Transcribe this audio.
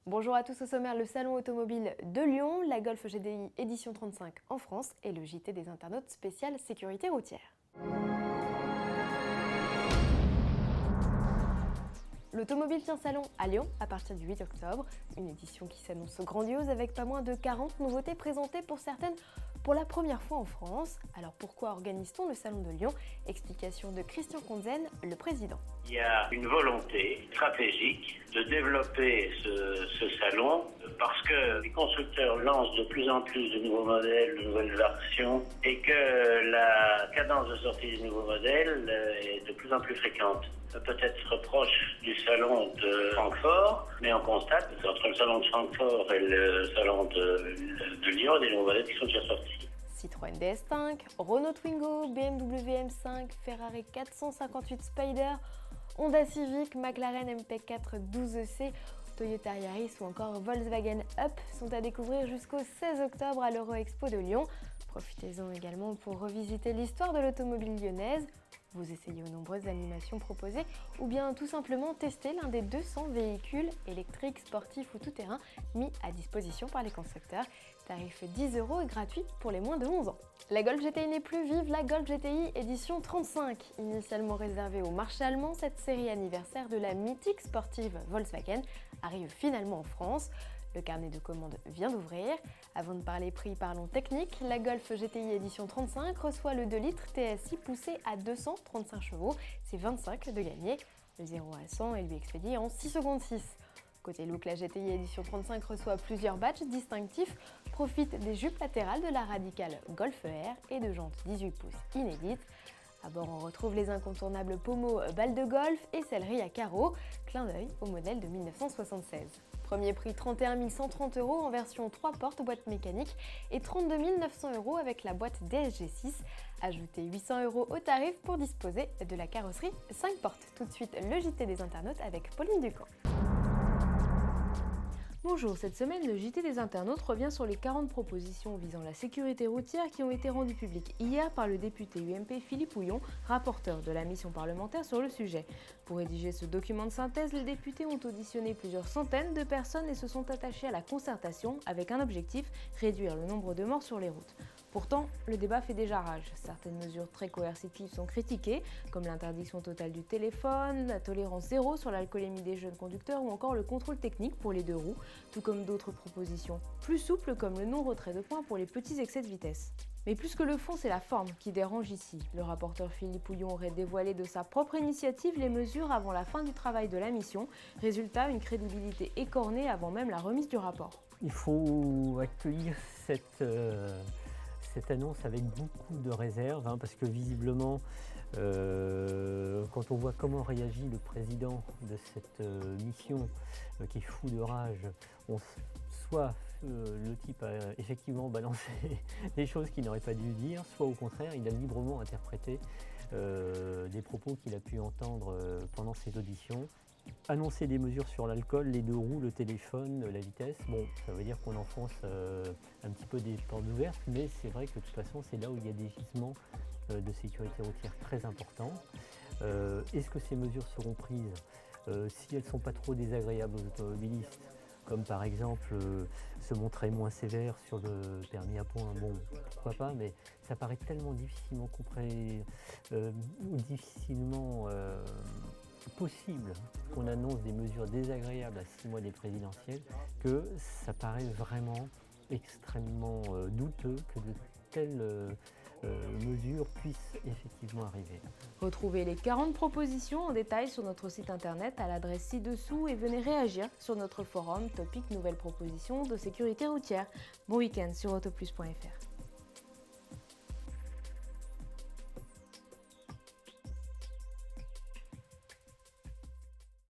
Bonjour à tous, au sommaire, le salon automobile de Lyon, la Golf GTI édition 35 en France et le JT des internautes spécial sécurité routière. L'automobile tient salon à Lyon à partir du 8 octobre, une édition qui s'annonce grandiose avec pas moins de 40 nouveautés présentées pour certaines pour la première fois en France. Alors pourquoi organise-t-on le salon de Lyon? Explication de Christian Conzen, le président. Il y a une volonté stratégique de développer ce salon parce que les constructeurs lancent de plus en plus de nouveaux modèles, de nouvelles versions et que la cadence de sortie des nouveaux modèles est de plus en plus fréquente. Peut-être se reproche du salon de Francfort, mais on constate qu'entre le salon de Francfort et le salon de Lyon, il y a des nouveaux modèles qui sont déjà sortis. Citroën DS5, Renault Twingo, BMW M5, Ferrari 458 Spider, Honda Civic, McLaren MP4 12EC, Toyota Yaris ou encore Volkswagen Up sont à découvrir jusqu'au 16 octobre à l'Euro-Expo de Lyon. Profitez-en également pour revisiter l'histoire de l'automobile lyonnaise, vous essayer aux nombreuses animations proposées ou bien tout simplement tester l'un des 200 véhicules électriques, sportifs ou tout-terrain mis à disposition par les constructeurs. Tarif 10 € et gratuit pour les moins de 11 ans. La Golf GTI n'est plus vive, la Golf GTI édition 35. Initialement réservée au marché allemand, cette série anniversaire de la mythique sportive Volkswagen arrive finalement en France. Le carnet de commandes vient d'ouvrir. Avant de parler prix, parlons technique. La Golf GTI édition 35 reçoit le 2 litres TSI poussé à 235 chevaux. C'est 25 de gagné. Le 0 à 100 est lui expédié en 6 secondes 6. Côté look, la GTI édition 35 reçoit plusieurs badges distinctifs, profite des jupes latérales de la radicale Golf R et de jantes 18 pouces inédites. À bord, on retrouve les incontournables pommeaux balles de golf et sellerie à carreaux, clin d'œil au modèle de 1976. Premier prix 31 130 € en version 3 portes boîte mécanique et 32 900 € avec la boîte DSG6. Ajoutez 800 € au tarif pour disposer de la carrosserie 5 portes. Tout de suite, le JT des internautes avec Pauline Ducamp. Bonjour, cette semaine, le JT des internautes revient sur les 40 propositions visant la sécurité routière qui ont été rendues publiques hier par le député UMP Philippe Houillon, rapporteur de la mission parlementaire sur le sujet. Pour rédiger ce document de synthèse, les députés ont auditionné plusieurs centaines de personnes et se sont attachés à la concertation avec un objectif, réduire le nombre de morts sur les routes. Pourtant, le débat fait déjà rage. Certaines mesures très coercitives sont critiquées, comme l'interdiction totale du téléphone, la tolérance zéro sur l'alcoolémie des jeunes conducteurs ou encore le contrôle technique pour les deux roues, tout comme d'autres propositions plus souples comme le non-retrait de points pour les petits excès de vitesse. Mais plus que le fond, c'est la forme qui dérange ici. Le rapporteur Philippe Houillon aurait dévoilé de sa propre initiative les mesures avant la fin du travail de la mission. Résultat, une crédibilité écornée avant même la remise du rapport. Il faut accueillir cette annonce avec beaucoup de réserve, parce que visiblement, quand on voit comment réagit le président de cette mission qui est fou de rage, soit le type a effectivement balancé des choses qu'il n'aurait pas dû dire, soit au contraire, il a librement interprété des propos qu'il a pu entendre pendant ses auditions. Annoncer des mesures sur l'alcool, les deux roues, le téléphone, la vitesse, bon, ça veut dire qu'on enfonce un petit peu des portes ouvertes, mais c'est vrai que de toute façon, c'est là où il y a des gisements de sécurité routière très importants. Est-ce que ces mesures seront prises si elles ne sont pas trop désagréables aux automobilistes, comme par exemple se montrer moins sévère sur le permis à points, bon, pourquoi pas, mais ça paraît tellement difficilement possible qu'on annonce des mesures désagréables à 6 mois des présidentielles que ça paraît vraiment extrêmement douteux que de telles mesures puissent effectivement arriver. Retrouvez les 40 propositions en détail sur notre site internet à l'adresse ci-dessous et venez réagir sur notre forum topic nouvelles propositions de sécurité routière. Bon week-end sur autoplus.fr.